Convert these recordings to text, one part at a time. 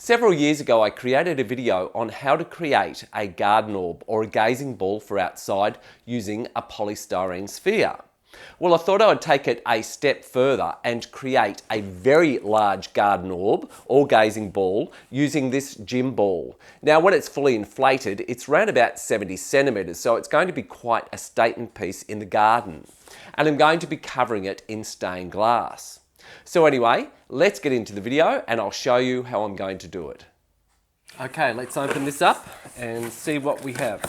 Several years ago, I created a video on how to create a garden orb or a gazing ball for outside using a polystyrene sphere. Well, I thought I would take it a step further and create a very large garden orb or gazing ball using this gym ball. Now, when it's fully inflated, it's around about 70 centimeters, so it's going to be quite a statement piece in the garden. And I'm going to be covering it in stained glass. So anyway, let's get into the video and I'll show you how I'm going to do it. Okay, let's open this up and see what we have.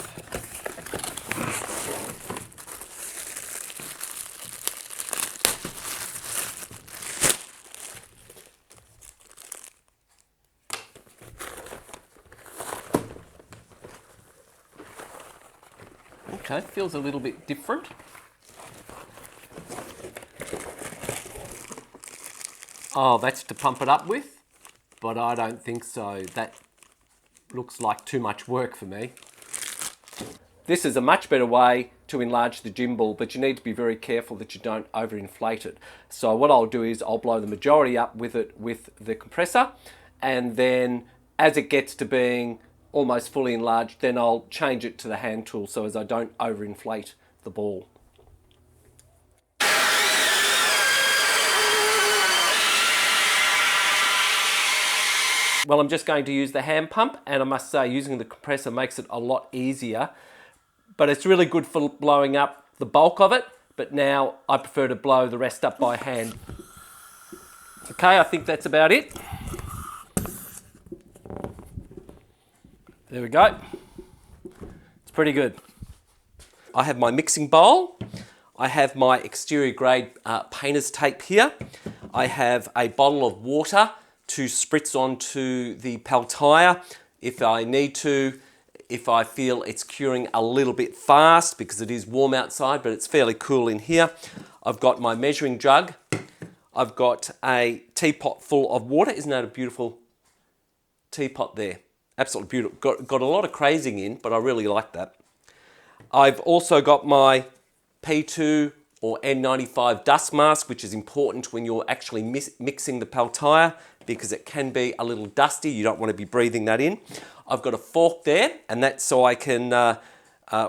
Okay, feels a little bit different. Oh, that's to pump it up with, but I don't think so. That looks like too much work for me. This is a much better way to enlarge the gym ball, but you need to be very careful that you don't overinflate it. So what I'll do is I'll blow the majority up with it with the compressor, and then as it gets to being almost fully enlarged, then I'll change it to the hand tool so as I don't overinflate the ball. Well, I'm just going to use the hand pump, and I must say using the compressor makes it a lot easier, but it's really good for blowing up the bulk of it, but now I prefer to blow the rest up by hand. Okay, I think that's about it. There we go. It's pretty good. I have my mixing bowl. I have my exterior grade painter's tape here. I have a bottle of water to spritz onto the PalTiya if I need to, if I feel it's curing a little bit fast because it is warm outside, but it's fairly cool in here. I've got my measuring jug. I've got a teapot full of water. Isn't that a beautiful teapot there? Absolutely beautiful. Got a lot of crazing in, but I really like that. I've also got my P2 or N95 dust mask, which is important when you're actually mixing the PalTiya because it can be a little dusty. You don't want to be breathing that in. I've got a fork there, and that's so I can,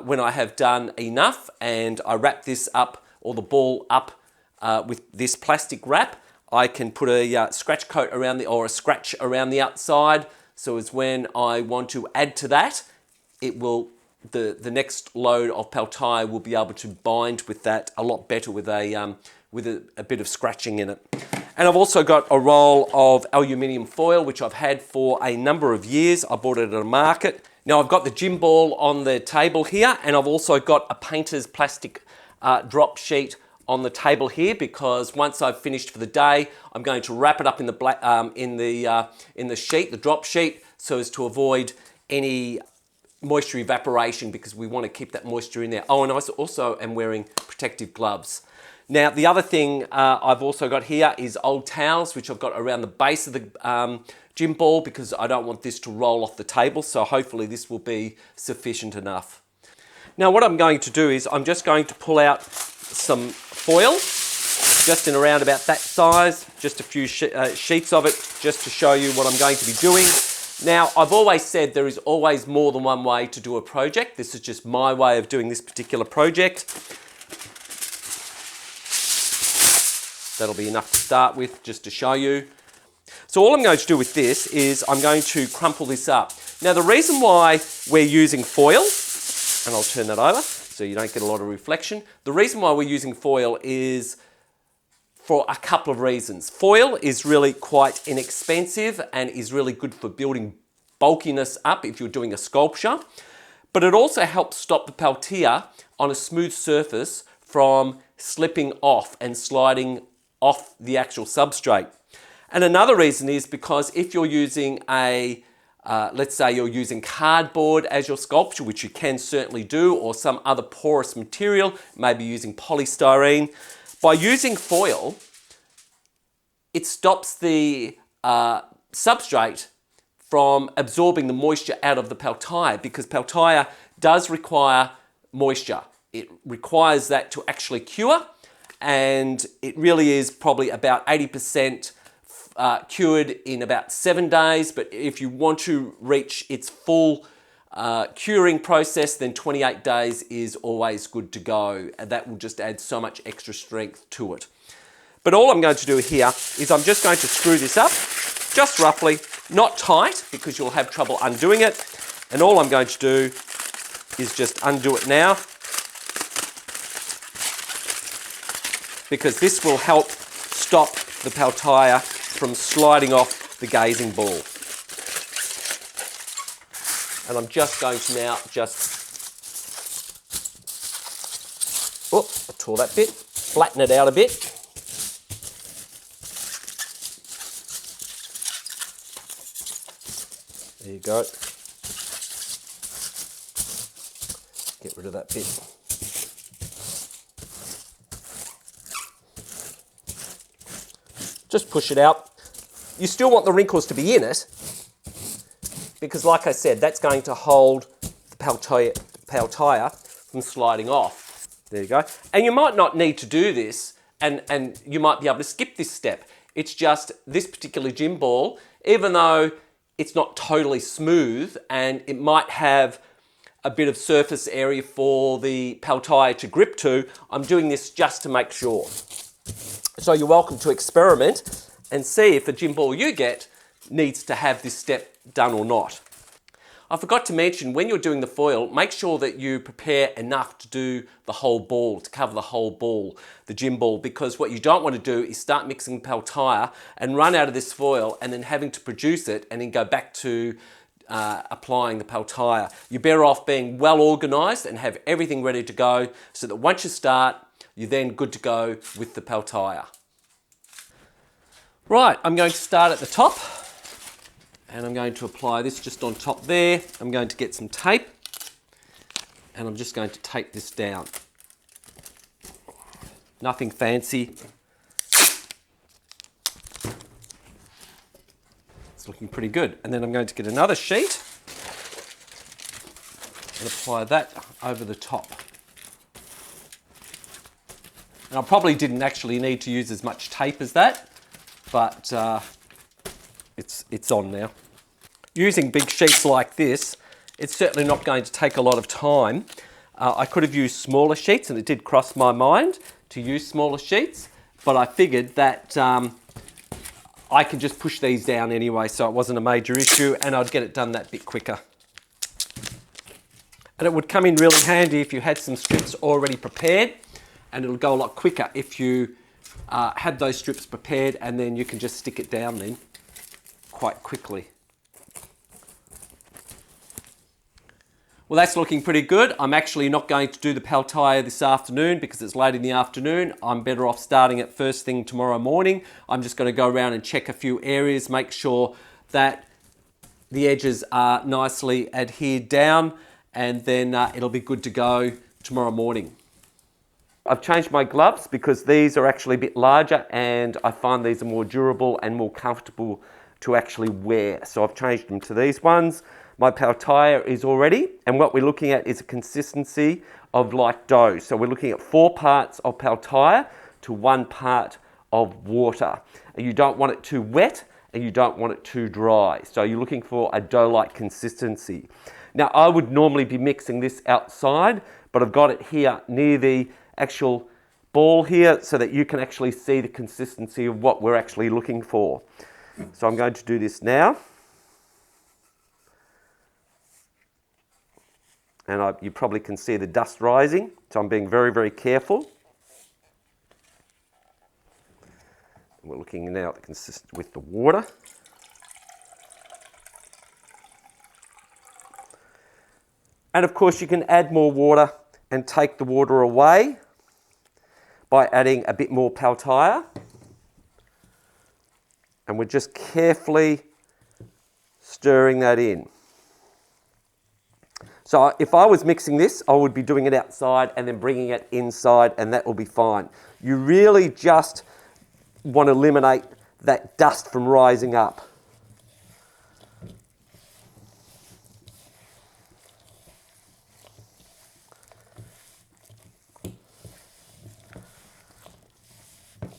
when I have done enough and I wrap this up, or the ball up with this plastic wrap, I can put a scratch coat around or a scratch around the outside, so as when I want to add to that, it will, the next load of PalTiya will be able to bind with that a lot better with a bit of scratching in it. And I've also got a roll of aluminium foil, which I've had for a number of years. I bought it at a market. Now I've got the gym ball on the table here, and I've also got a painter's plastic drop sheet on the table here, because once I've finished for the day, I'm going to wrap it up in the black, in the sheet, the drop sheet, so as to avoid any moisture evaporation, because we want to keep that moisture in there. Oh, and I also am wearing protective gloves. Now, the other thing I've also got here is old towels, which I've got around the base of the gym ball, because I don't want this to roll off the table, so hopefully this will be sufficient enough. Now, what I'm going to do is I'm just going to pull out some foil, just in around about that size, just a few sheets of it, just to show you what I'm going to be doing. Now, I've always said there is always more than one way to do a project. This is just my way of doing this particular project. That'll be enough to start with, just to show you. So all I'm going to do with this is I'm going to crumple this up. Now, the reason why we're using foil, and I'll turn that over so you don't get a lot of reflection. The reason why we're using foil is for a couple of reasons. Foil is really quite inexpensive and is really good for building bulkiness up if you're doing a sculpture. But it also helps stop the PalTiya on a smooth surface from slipping off and sliding off the actual substrate. And another reason is because if you're using let's say you're using cardboard as your sculpture, which you can certainly do, or some other porous material, maybe using polystyrene, by using foil, it stops the substrate from absorbing the moisture out of the PalTiya, because PalTiya does require moisture. It requires that to actually cure, and it really is probably about 80% cured in about 7 days, but if you want to reach its full curing process, then 28 days is always good to go, and that will just add so much extra strength to it. But all I'm going to do here is I'm just going to screw this up, just roughly, not tight because you'll have trouble undoing it, and all I'm going to do is just undo it now, because this will help stop the PalTiya from sliding off the gazing ball. And I'm just going to now I tore that bit, flatten it out a bit. There you go. Get rid of that bit. Just push it out. You still want the wrinkles to be in it, because like I said, that's going to hold the PalTiya from sliding off. There you go. And you might not need to do this, and you might be able to skip this step. It's just this particular gym ball, even though it's not totally smooth and it might have a bit of surface area for the PalTiya to grip to, I'm doing this just to make sure. So you're welcome to experiment and see if the gym ball you get needs to have this step done or not. I forgot to mention, when you're doing the foil, make sure that you prepare enough to do the whole ball, to cover the whole ball, the gym ball, because what you don't want to do is start mixing PalTiya and run out of this foil and then having to produce it and then go back to applying the PalTiya. You're better off being well organised and have everything ready to go, so that once you start, you're then good to go with the PalTiya. Right, I'm going to start at the top, and I'm going to apply this just on top there. I'm going to get some tape, and I'm just going to tape this down. Nothing fancy. It's looking pretty good. And then I'm going to get another sheet and apply that over the top. And I probably didn't actually need to use as much tape as that, but it's on now. Using big sheets like this, it's certainly not going to take a lot of time. I could have used smaller sheets, and it did cross my mind to use smaller sheets, but I figured that I can just push these down anyway, so it wasn't a major issue, and I'd get it done that bit quicker. And it would come in really handy if you had some strips already prepared, and it'll go a lot quicker if you had those strips prepared, and then you can just stick it down then quite quickly. Well, that's looking pretty good. I'm actually not going to do the PalTiya this afternoon because it's late in the afternoon. I'm better off starting it first thing tomorrow morning. I'm just going to go around and check a few areas, make sure that the edges are nicely adhered down, and then it'll be good to go tomorrow morning. I've changed my gloves because these are actually a bit larger, and I find these are more durable and more comfortable to actually wear. So I've changed them to these ones. My PalTiya is all ready, and what we're looking at is a consistency of like dough. So we're looking at 4 parts of PalTiya to 1 part of water. And you don't want it too wet and you don't want it too dry. So you're looking for a dough-like consistency. Now, I would normally be mixing this outside, but I've got it here near the actual ball here so that you can actually see the consistency of what we're actually looking for. So I'm going to do this now. And you probably can see the dust rising, so I'm being very, very careful. We're looking now at the consistency with the water. And of course you can add more water and take the water away by adding a bit more PalTiya. And we're just carefully stirring that in. So if I was mixing this, I would be doing it outside and then bringing it inside, and that will be fine. You really just want to eliminate that dust from rising up.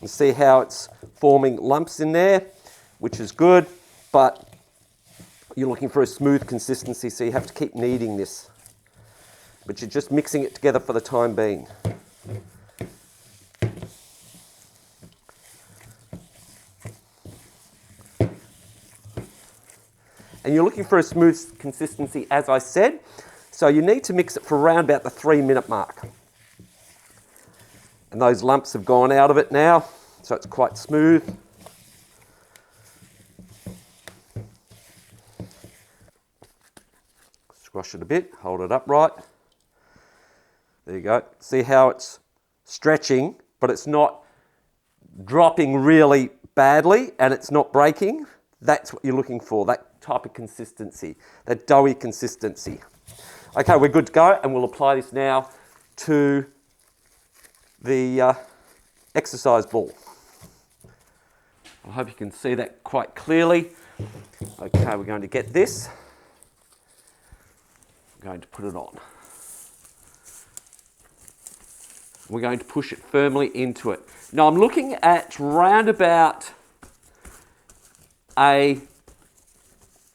You see how it's forming lumps in there? which is good, but you're looking for a smooth consistency, so you have to keep kneading this. But you're just mixing it together for the time being. And you're looking for a smooth consistency, as I said, so you need to mix it for around about the 3-minute mark. And those lumps have gone out of it now, so it's quite smooth. Squash it a bit, hold it upright. There you go. See how it's stretching, but it's not dropping really badly and it's not breaking. That's what you're looking for, that type of consistency, that doughy consistency. Okay, we're good to go, and we'll apply this now to the exercise ball. I hope you can see that quite clearly. Okay, we're going to get this. I'm going to put it on. We're going to push it firmly into it. Now I'm looking at round about a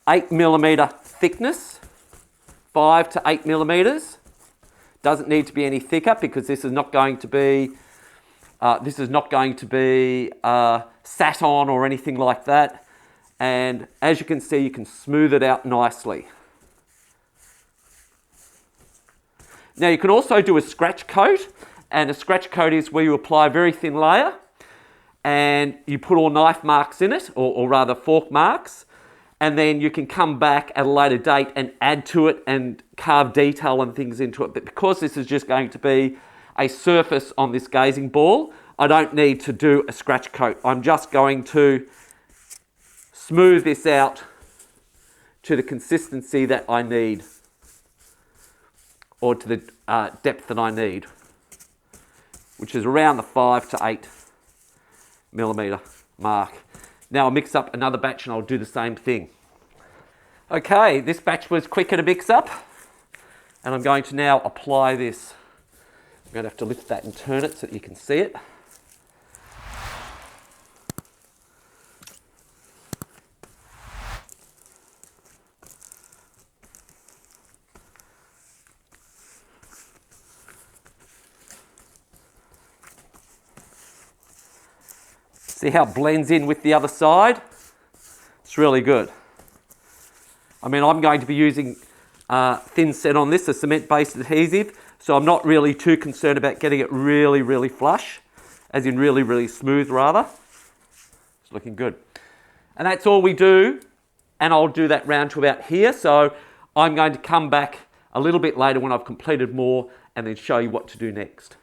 8mm thickness, 5 to 8 millimeters. Doesn't need to be any thicker because this is not going to be sat on or anything like that. And as you can see, you can smooth it out nicely. Now you can also do a scratch coat, and a scratch coat is where you apply a very thin layer and you put all knife marks in it, or rather fork marks, and then you can come back at a later date and add to it and carve detail and things into it. But because this is just going to be a surface on this gazing ball, I don't need to do a scratch coat. I'm just going to smooth this out to the consistency that I need, or to the depth that I need, which is around the 5 to 8 millimeter mark. Now I'll mix up another batch and I'll do the same thing. Okay, this batch was quicker to mix up, and I'm going to now apply this. I'm going to have to lift that and turn it so that you can see it. See how it blends in with the other side? It's really good. I mean, I'm going to be using thin set on this, a cement-based adhesive, so I'm not really too concerned about getting it really, really flush, as in really, really smooth rather. It's looking good. And that's all we do, and I'll do that round to about here, so I'm going to come back a little bit later when I've completed more and then show you what to do next.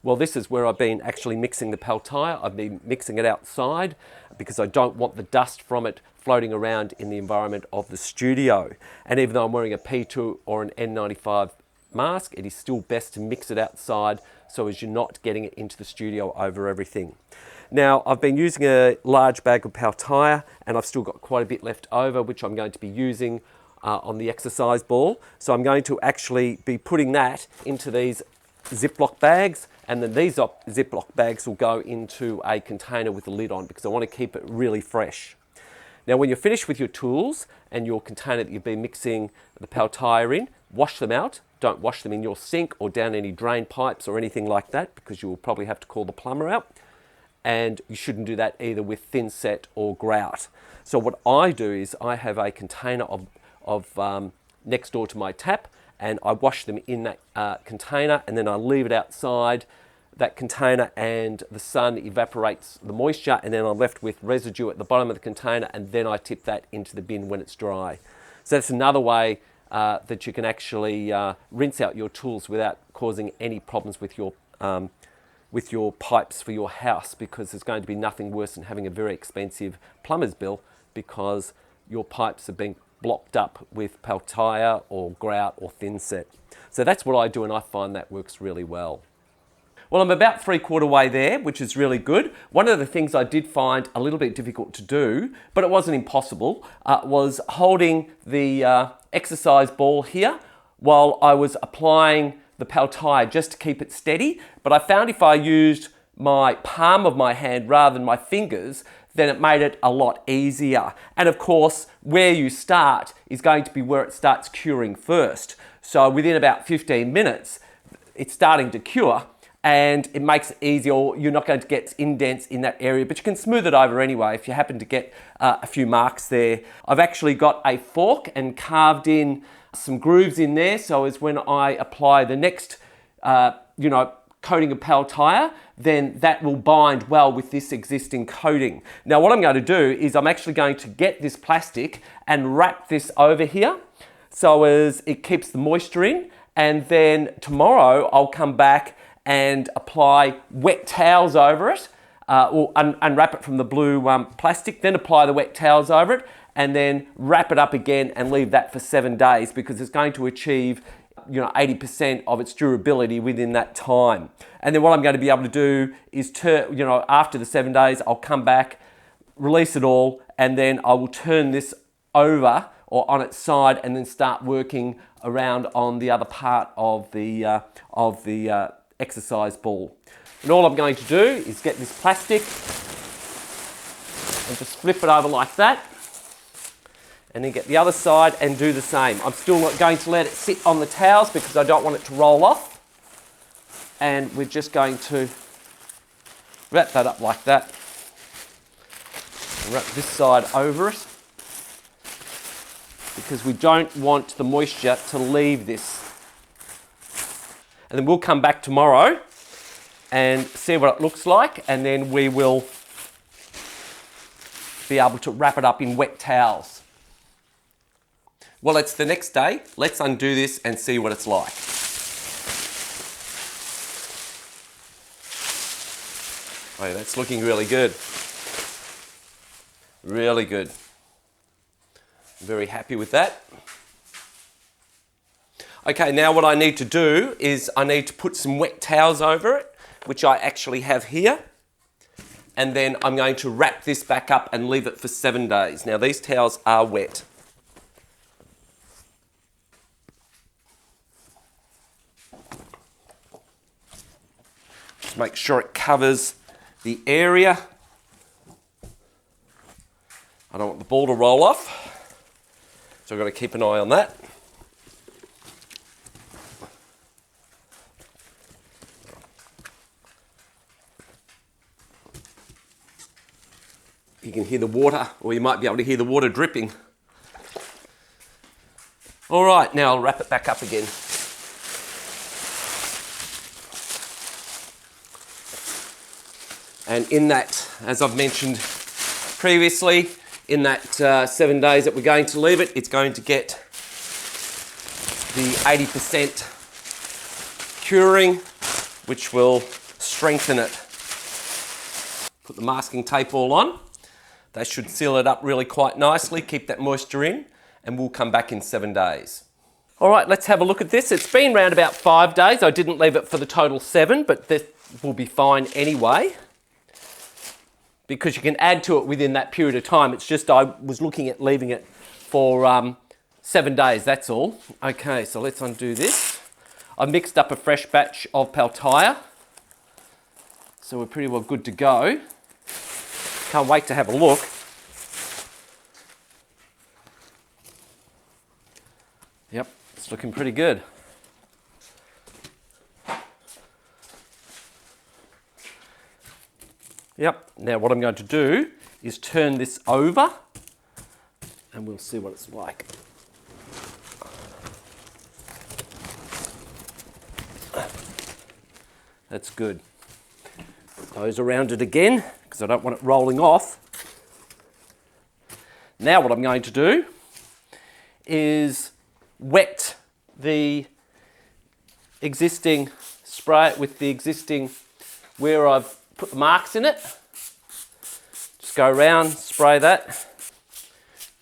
Well, this is where I've been actually mixing the PalTiya. I've been mixing it outside because I don't want the dust from it floating around in the environment of the studio. And even though I'm wearing a P2 or an N95 mask, it is still best to mix it outside so as you're not getting it into the studio over everything. Now, I've been using a large bag of PalTiya, and I've still got quite a bit left over, which I'm going to be using on the exercise ball. So I'm going to actually be putting that into these Ziploc bags, and then these Ziploc bags will go into a container with a lid on because I want to keep it really fresh. Now when you're finished with your tools and your container that you've been mixing the PalTiya in, wash them out. Don't wash them in your sink or down any drain pipes or anything like that because you will probably have to call the plumber out. And you shouldn't do that either with thin set or grout. So what I do is I have a container of next door to my tap, and I wash them in that container, and then I leave it outside that container, and the sun evaporates the moisture, and then I'm left with residue at the bottom of the container, and then I tip that into the bin when it's dry. So that's another way that you can actually rinse out your tools without causing any problems with your pipes for your house, because there's going to be nothing worse than having a very expensive plumber's bill because your pipes have been blocked up with PalTiya or grout or thin set. So that's what I do, and I find that works really well. Well, I'm about 3/4 way there, which is really good. One of the things I did find a little bit difficult to do, but it wasn't impossible, was holding the exercise ball here while I was applying the PalTiya just to keep it steady. But I found if I used my palm of my hand rather than my fingers, then it made it a lot easier. And of course, where you start is going to be where it starts curing first. So within about 15 minutes, it's starting to cure, and it makes it easier. You're not going to get indents in that area, but you can smooth it over anyway if you happen to get a few marks there. I've actually got a fork and carved in some grooves in there, so as when I apply the next coating of PalTiya, then that will bind well with this existing coating. Now what I'm going to do is I'm actually going to get this plastic and wrap this over here so as it keeps the moisture in, and then tomorrow I'll come back and apply wet towels over it, or unwrap it from the blue plastic, then apply the wet towels over it, and then wrap it up again and leave that for 7 days, because it's going to achieve 80% of its durability within that time. And then what I'm going to be able to do is after the 7 days, I'll come back, release it all, and then I will turn this over or on its side and then start working around on the other part of the exercise ball. And all I'm going to do is get this plastic and just flip it over like that, and then get the other side and do the same. I'm still not going to let it sit on the towels because I don't want it to roll off. And we're just going to wrap that up like that. Wrap this side over it, because we don't want the moisture to leave this. And then we'll come back tomorrow and see what it looks like, and then we will be able to wrap it up in wet towels. Well, it's the next day. Let's undo this and see what it's like. Oh, that's looking really good. Really good. I'm very happy with that. Okay, now what I need to do is I need to put some wet towels over it, which I actually have here. And then I'm going to wrap this back up and leave it for 7 days. Now these towels are wet. Just make sure it covers the area. I don't want the ball to roll off, so I've got to keep an eye on that. You can hear the water, or you might be able to hear the water dripping. All right, now I'll wrap it back up again. And in that, as I've mentioned previously, in that 7 days that we're going to leave it, it's going to get the 80% curing, which will strengthen it. Put the masking tape all on. They should seal it up really quite nicely, keep that moisture in, and we'll come back in 7 days. All right, let's have a look at this. It's been around about 5 days. I didn't leave it for the total 7, but this will be fine anyway, because you can add to it within that period of time. It's just I was looking at leaving it for 7 days, that's all. Okay, so let's undo this. I mixed up a fresh batch of PalTiya, so we're pretty well good to go. Can't wait to have a look. Yep, it's looking pretty good. Yep, now what I'm going to do is turn this over and we'll see what it's like. That's good. Put those around it again because I don't want it rolling off. Now what I'm going to do is wet the existing, spray it with the existing where I've put the marks in it. Just go around, spray that.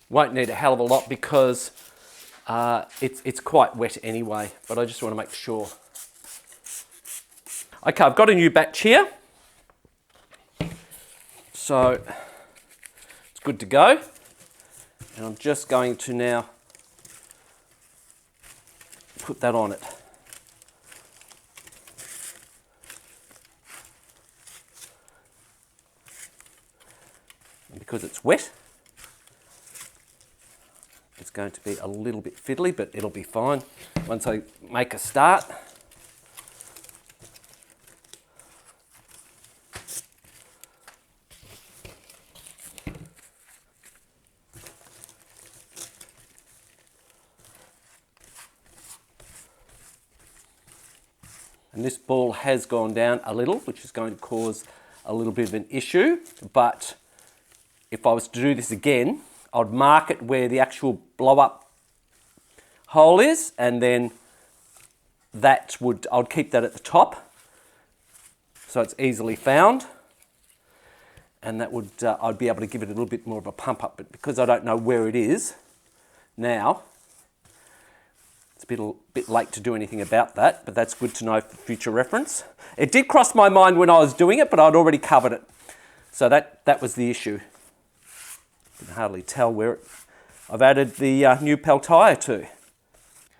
Won't need a hell of a lot because it's quite wet anyway, but I just want to make sure. Okay, I've got a new batch here. So it's good to go. And I'm just going to now put that on it. because it's wet. It's going to be a little bit fiddly, but it'll be fine once I make a start. And this ball has gone down a little, which is going to cause a little bit of an issue. But if I was to do this again, I'd mark it where the actual blow-up hole is, and then I'd keep that at the top, so it's easily found. And that would, I'd be able to give it a little bit more of a pump up. But because I don't know where it is now, it's a bit late to do anything about that, but that's good to know for future reference. It did cross my mind when I was doing it, but I'd already covered it. So that was the issue. You can hardly tell where I've added the new PalTiya to.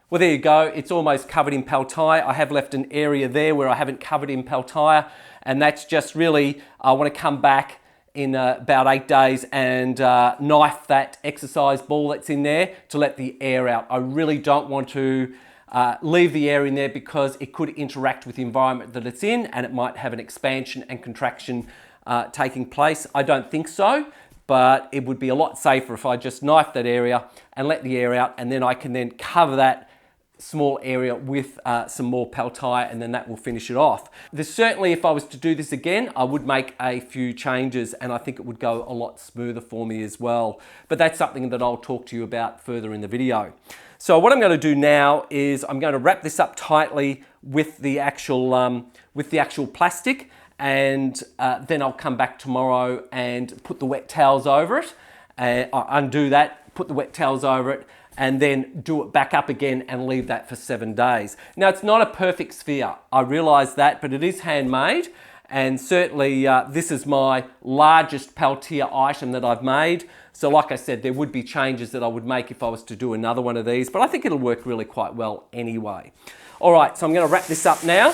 Well, there you go. It's almost covered in PalTiya. I have left an area there where I haven't covered in PalTiya, and that's just really, I want to come back in about 8 days and knife that exercise ball that's in there to let the air out. I really don't want to leave the air in there because it could interact with the environment that it's in, and it might have an expansion and contraction taking place. I don't think so, but it would be a lot safer if I just knife that area and let the air out, and then I can then cover that small area with some more PalTiya, and then that will finish it off. There's certainly, if I was to do this again, I would make a few changes, and I think it would go a lot smoother for me as well. But that's something that I'll talk to you about further in the video. So what I'm going to do now is I'm going to wrap this up tightly with the actual plastic, and then I'll come back tomorrow and put the wet towels over it. Undo that, put the wet towels over it, and then do it back up again and leave that for 7 days. Now, it's not a perfect sphere, I realise that, but it is handmade, and certainly this is my largest PalTiya item that I've made. So like I said, there would be changes that I would make if I was to do another one of these, but I think it'll work really quite well anyway. All right, so I'm going to wrap this up now,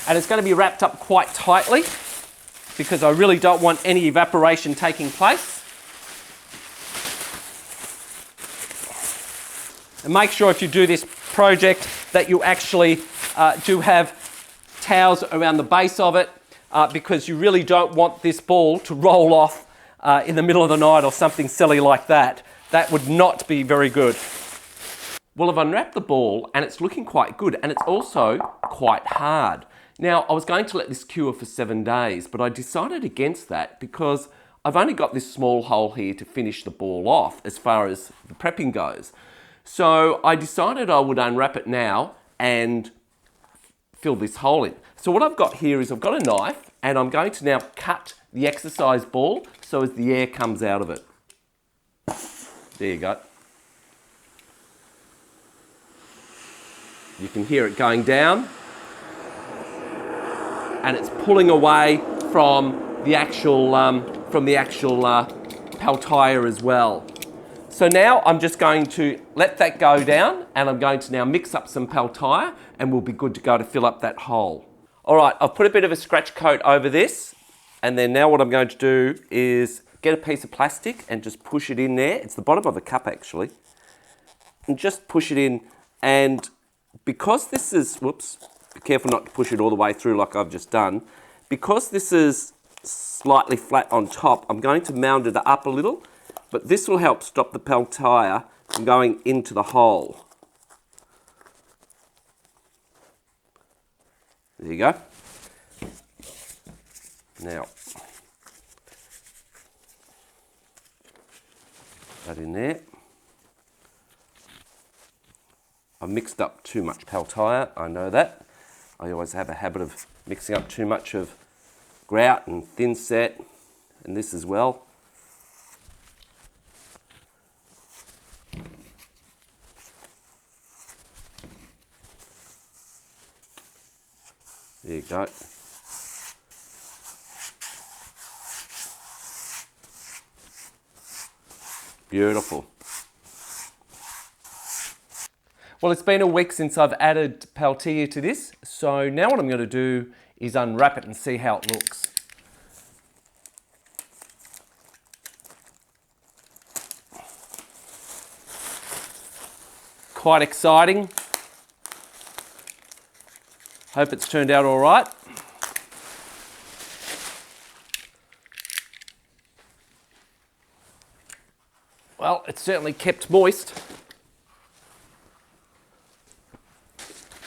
and it's going to be wrapped up quite tightly because I really don't want any evaporation taking place. And make sure if you do this project that you actually do have towels around the base of it because you really don't want this ball to roll off in the middle of the night or something silly like that. That would not be very good. Well, I've unwrapped the ball and it's looking quite good, and it's also quite hard. Now, I was going to let this cure for 7 days, but I decided against that because I've only got this small hole here to finish the ball off as far as the prepping goes. So I decided I would unwrap it now and fill this hole in. So what I've got here is I've got a knife, and I'm going to now cut the exercise ball so as the air comes out of it. There you go. You can hear it going down, and it's pulling away from the actual PalTiya as well. So now I'm just going to let that go down, and I'm going to now mix up some PalTiya, and we'll be good to go to fill up that hole. All right, I've put a bit of a scratch coat over this, and then now what I'm going to do is get a piece of plastic and just push it in there. It's the bottom of a cup actually. And just push it in, and because this is, whoops, be careful not to push it all the way through like I've just done. Because this is slightly flat on top, I'm going to mound it up a little, but this will help stop the PalTiya from going into the hole. There you go. Now, that in there. I've mixed up too much PalTiya, I know that. I always have a habit of mixing up too much of grout and thin set, and this as well. There you go. Beautiful. Well, it's been a week since I've added PalTiya to this, so now what I'm going to do is unwrap it and see how it looks. quite exciting. Hope it's turned out all right. Well, it's certainly kept moist.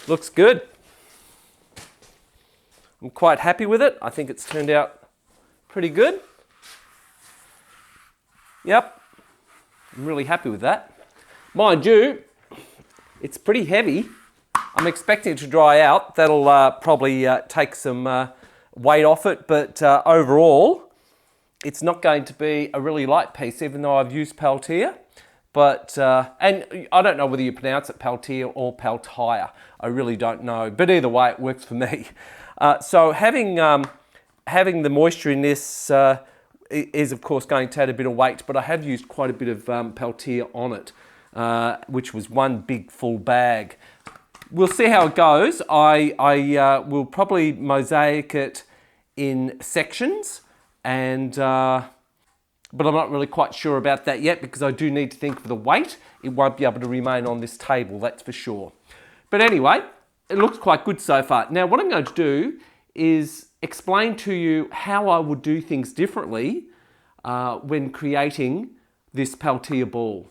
Looks good. I'm quite happy with it. I think it's turned out pretty good. Yep, I'm really happy with that. Mind you, it's pretty heavy. I'm expecting it to dry out. That'll probably take some weight off it, but overall, it's not going to be a really light piece, even though I've used PalTiya. But, and I don't know whether you pronounce it PalTiya or PalTiya. I really don't know. But either way, it works for me. So having the moisture in this is, of course, going to add a bit of weight. But I have used quite a bit of PalTiya on it, which was one big full bag. We'll see how it goes. I will probably mosaic it in sections, and but I'm not really quite sure about that yet because I do need to think for the weight. It won't be able to remain on this table, that's for sure. But anyway, it looks quite good so far. Now what I'm going to do is explain to you how I would do things differently when creating this PalTiya ball.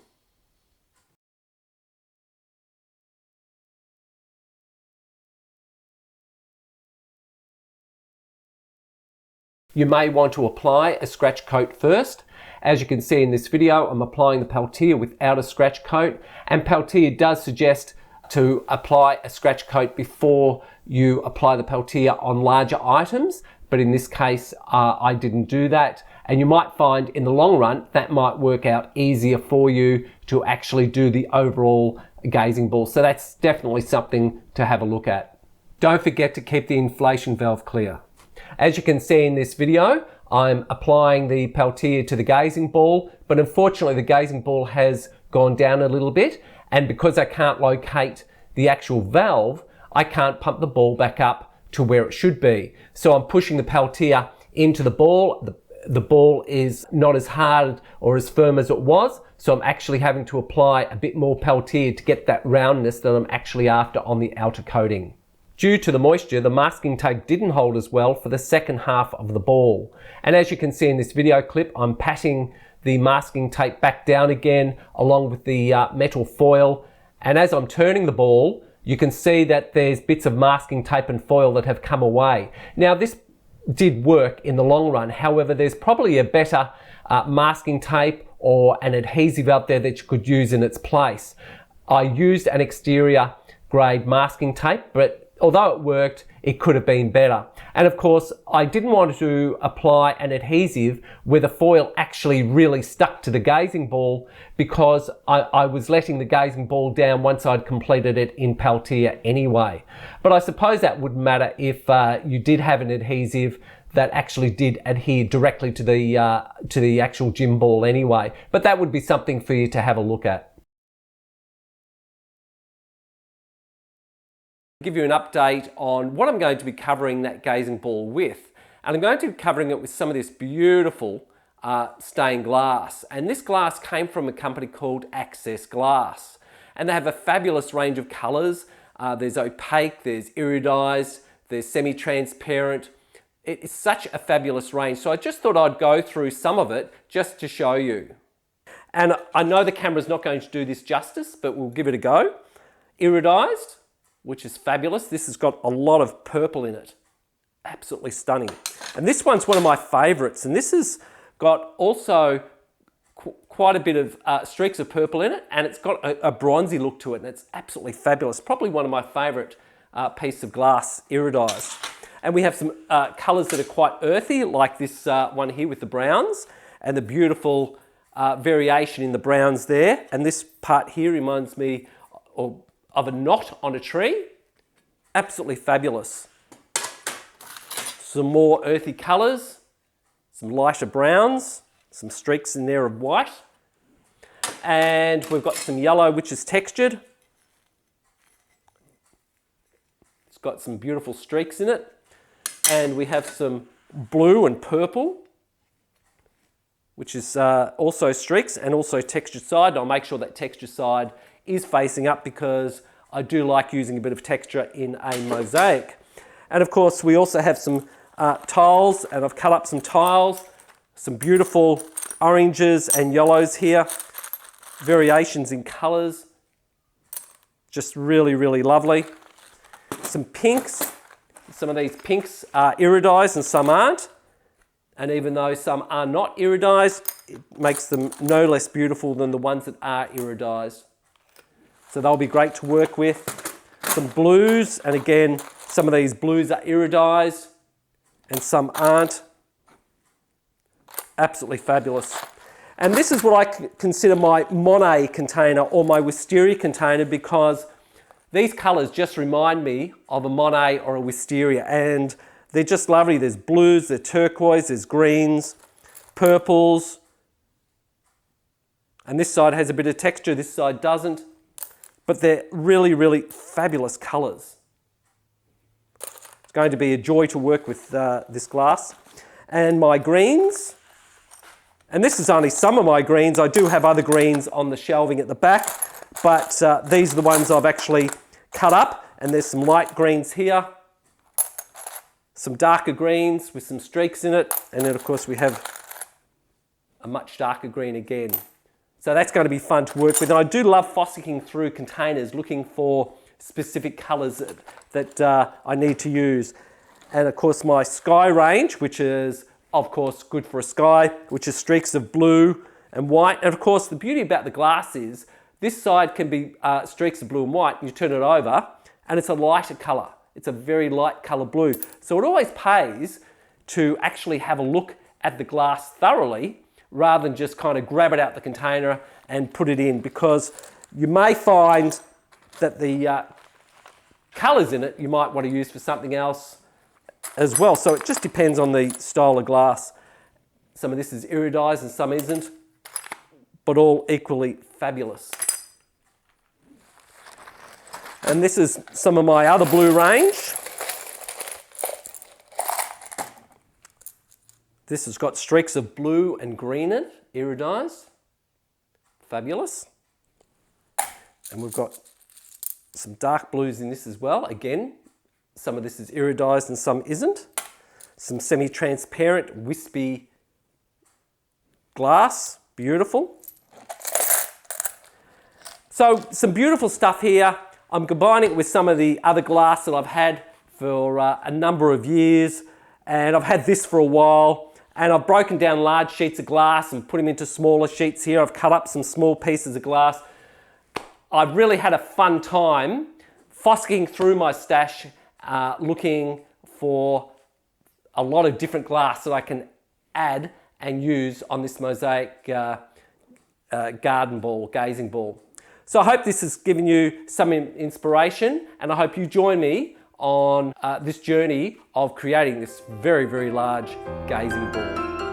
You may want to apply a scratch coat first. As you can see in this video, I'm applying the PalTiya without a scratch coat, and PalTiya does suggest to apply a scratch coat before you apply the PalTiya on larger items, but in this case I didn't do that, and you might find in the long run that might work out easier for you to actually do the overall gazing ball. So that's definitely something to have a look at. Don't forget to keep the inflation valve clear. As you can see in this video, I'm applying the PalTiya to the gazing ball, but unfortunately the gazing ball has gone down a little bit, and because I can't locate the actual valve, I can't pump the ball back up to where it should be. So I'm pushing the PalTiya into the ball. The ball is not as hard or as firm as it was, so I'm actually having to apply a bit more PalTiya to get that roundness that I'm actually after on the outer coating. Due to the moisture, the masking tape didn't hold as well for the second half of the ball. And as you can see in this video clip, I'm patting the masking tape back down again along with the metal foil. And as I'm turning the ball, you can see that there's bits of masking tape and foil that have come away. Now this did work in the long run. However, there's probably a better masking tape or an adhesive out there that you could use in its place. I used an exterior grade masking tape, but although it worked, it could have been better. And of course, I didn't want to apply an adhesive where the foil actually really stuck to the gazing ball because I was letting the gazing ball down once I'd completed it in PalTiya anyway. But I suppose that wouldn't matter if you did have an adhesive that actually did adhere directly to the actual gym ball anyway. But that would be something for you to have a look at. Give you an update on what I'm going to be covering that gazing ball with. And I'm going to be covering it with some of this beautiful stained glass. And this glass came from a company called Access Glass. And they have a fabulous range of colours. There's opaque, there's iridized, there's semi-transparent. It's such a fabulous range. So I just thought I'd go through some of it just to show you. And I know the camera's not going to do this justice, but we'll give it a go. Iridized, which is fabulous. This has got a lot of purple in it. Absolutely stunning. And this one's one of my favorites. And this has got also quite a bit of streaks of purple in it. And it's got a bronzy look to it. And it's absolutely fabulous. Probably one of my favorite pieces of glass, iridized. And we have some colors that are quite earthy, like this one here with the browns. And the beautiful variation in the browns there. And this part here reminds me of a knot on a tree. Absolutely fabulous. Some more earthy colours, some lighter browns, some streaks in there of white. And we've got some yellow, which is textured. It's got some beautiful streaks in it. And we have some blue and purple, which is also streaks and also textured side. I'll make sure that texture side is facing up because I do like using a bit of texture in a mosaic. And of course, we also have some tiles, and I've cut up some tiles, some beautiful oranges and yellows here, variations in colours, just really, really lovely. Some pinks, some of these pinks are iridized and some aren't. And even though some are not iridized, it makes them no less beautiful than the ones that are iridized. So they'll be great to work with. Some blues, and again, some of these blues are iridized and some aren't. Absolutely fabulous. And this is what I consider my Monet container or my wisteria container, because these colours just remind me of a Monet or a wisteria, and they're just lovely. There's blues, there's turquoise, there's greens, purples. And this side has a bit of texture, this side doesn't. But they're really, really fabulous colours. It's going to be a joy to work with this glass. And my greens. And this is only some of my greens. I do have other greens on the shelving at the back, but these are the ones I've actually cut up. And there's some light greens here, some darker greens with some streaks in it, and then of course we have a much darker green again. So that's going to be fun to work with. And I do love fossicking through containers looking for specific colours that I need to use. And of course my sky range, which is of course good for a sky, which is streaks of blue and white. And of course the beauty about the glass is this side can be streaks of blue and white, and you turn it over and it's a lighter colour. It's a very light colour blue. So it always pays to actually have a look at the glass thoroughly rather than just kind of grab it out the container and put it in, because you may find that the colours in it you might want to use for something else as well. So it just depends on the style of glass. Some of this is iridized and some isn't, but all equally fabulous. And this is some of my other blue range. This has got streaks of blue and green in it, iridized. Fabulous. And we've got some dark blues in this as well. Again, some of this is iridized and some isn't. Some semi-transparent, wispy glass, beautiful. So some beautiful stuff here. I'm combining it with some of the other glass that I've had for a number of years, and I've had this for a while, and I've broken down large sheets of glass and put them into smaller sheets here. I've cut up some small pieces of glass. I've really had a fun time fossicking through my stash, looking for a lot of different glass that I can add and use on this mosaic garden ball, gazing ball. So I hope this has given you some inspiration, and I hope you join me on this journey of creating this very, very large gazing ball.